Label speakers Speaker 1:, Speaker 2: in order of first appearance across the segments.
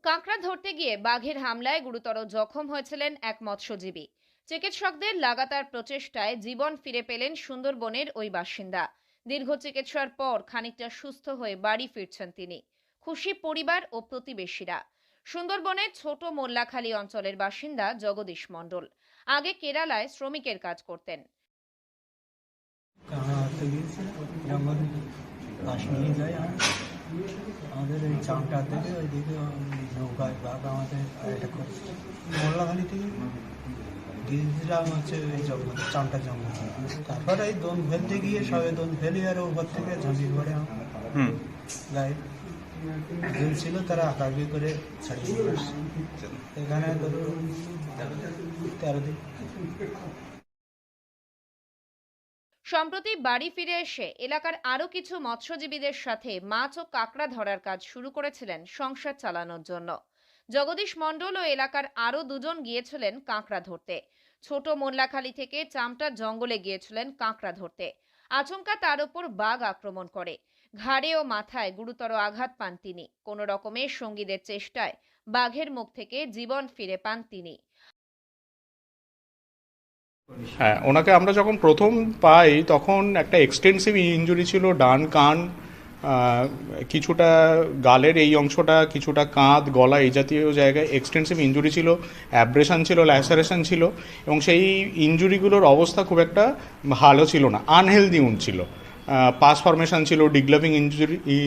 Speaker 1: কাঁকড়া ধরতে গিয়ে বাঘের হামলায় গুরুতর জখম হয়েছিলেন এক মৎস্যজীবী। চিকিৎসকদের লাগাতার প্রচেষ্টায় জীবন ফিরে পেলেন সুন্দরবনের ওই বাসিন্দা। দীর্ঘ চিকিৎসার পর খানিকটা সুস্থ হয়ে বাড়ি ফিরছেন তিনি। খুশি পরিবার ও প্রতিবেশীরা। সুন্দরবনের ছোট মোল্লাখালী অঞ্চলের বাসিন্দা জগদীশ মণ্ডল আগে কেরালায় শ্রমিকের কাজ করতেন।
Speaker 2: আমাদের ওই চামটার দিকে ওইদিকে নৌকায় বাঘ আমাদের অ্যাটাক করেছে। মোল্লাখালি থেকে গিয়েছিলাম হচ্ছে ওই জঙ্গল, চামটার জঙ্গল। তারপরে এই দোন ফেলতে গিয়ে সবে দোন ফেলি আর উপর থেকে ঝাঁপিয়ে পড়ে গায়ে ছিল, তারা আঁকাবি করে ছাড়িয়ে দিয়ে আসছে। এখানে ধরো 13 দিন।
Speaker 1: সম্প্রতি বাড়ি ফিরে এসে এলাকার আরো কিছু মৎস্যজীবীদের সাথে মাছ ও কাঁকড়া ধরার কাজ শুরু করেছিলেন সংসার চালানোর জন্য। জগদীশ মণ্ডল ও এলাকার আরো দুজন গিয়েছিলেন কাঁকড়া ধরতে। ছোট মোল্লাখালী থেকে চামটার জঙ্গলে গিয়েছিলেন কাঁকড়া ধরতে। আচমকা তার উপর বাঘ আক্রমণ করে। ঘাড়ে ও মাথায় গুরুতর আঘাত পান তিনি। কোনো রকমে সঙ্গীদের চেষ্টায় বাঘের মুখ থেকে জীবন ফিরে পান তিনি।
Speaker 3: হ্যাঁ, ওনাকে আমরা যখন প্রথম পাই তখন একটা এক্সটেন্সিভ ইনজুরি ছিল ডান কান, কিছুটা গালের এই অংশটা, কিছুটা কাঁধ, গলা, এই জাতীয় জায়গায় এক্সটেন্সিভ ইনজুরি ছিল, অ্যাব্রেশন ছিল, ল্যাসারেশন ছিল, এবং সেই ইনজুরিগুলোর অবস্থা খুব একটা ভালো ছিল না, আনহেলদি উন্ড ছিল, পাস ফরমেশন ছিল, ডিগ্লাভিং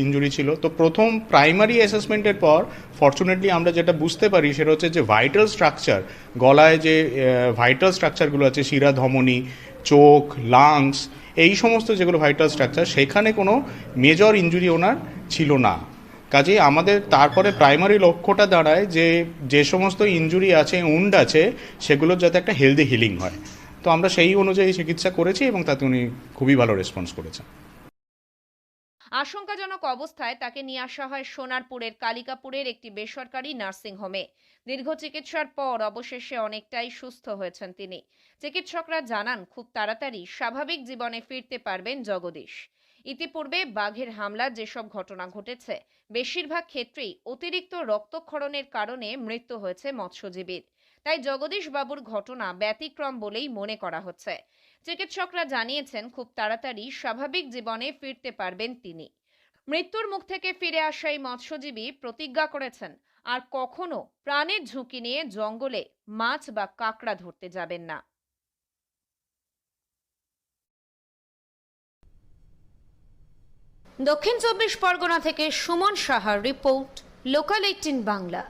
Speaker 3: ইনজুরি ছিল। তো প্রথম প্রাইমারি অ্যাসেসমেন্টের পর ফর্চুনেটলি আমরা যেটা বুঝতে পারি সেটা হচ্ছে যে ভাইটাল স্ট্রাকচার, গলায় যে ভাইটাল স্ট্রাকচারগুলো আছে, শিরা, ধমনী, চোখ, লাংস, এই সমস্ত যেগুলো ভাইটাল স্ট্রাকচার, সেখানে কোনো মেজর ইনজুরি ওনার ছিল না। কাজেই আমাদের তারপরে প্রাইমারি লক্ষ্যটা দাঁড়ায় যে যে সমস্ত ইনজুরি আছে, উন্ড আছে, সেগুলোর যাতে একটা হেলদি হিলিং হয়। তো আমরা সেই অনুযায়ী চিকিৎসা করেছি এবং তাতে উনি খুবই ভালো রেসপন্স করেছেন।
Speaker 1: আশঙ্কাজনক অবস্থায় তাকে নিয়ে আসা হয় সোনারপুরের কালিকাপুরের একটি বেসরকারি নার্সিংহোমে। দীর্ঘ চিকিৎসার পর অবশেষে অনেকটাই সুস্থ হয়েছেন তিনি। চিকিৎসকরা জানান খুব তাড়াতাড়ি স্বাভাবিক জীবনে ফিরতে পারবেন জগদীশ। ইতিপূর্বে বাঘের হামলার যেসব ঘটনা ঘটেছে, বেশিরভাগ ক্ষেত্রেই অতিরিক্ত রক্তক্ষরণের কারণে মৃত্যু হয়েছে মৎস্যজীবীর। তাই জগদীশ বাবুর ঘটনা ব্যতিক্রম বলেই মনে করা হচ্ছে। চিকিৎসকরা জানিয়েছেন খুব তাড়াতাড়ি স্বাভাবিক জীবনে ফিরতে পারবেন তিনি। মৃত্যুর মুখ থেকে ফিরে আসা এই মৎস্যজীবী প্রতিজ্ঞা করেছেন আর কখনো প্রাণের ঝুঁকি নিয়ে জঙ্গলে মাছ বা কাঁকড়া ধরতে যাবেন না। দক্ষিণ 24 পরগনা থেকে সুমন সাহার রিপোর্ট, লোকাল 18 বাংলা।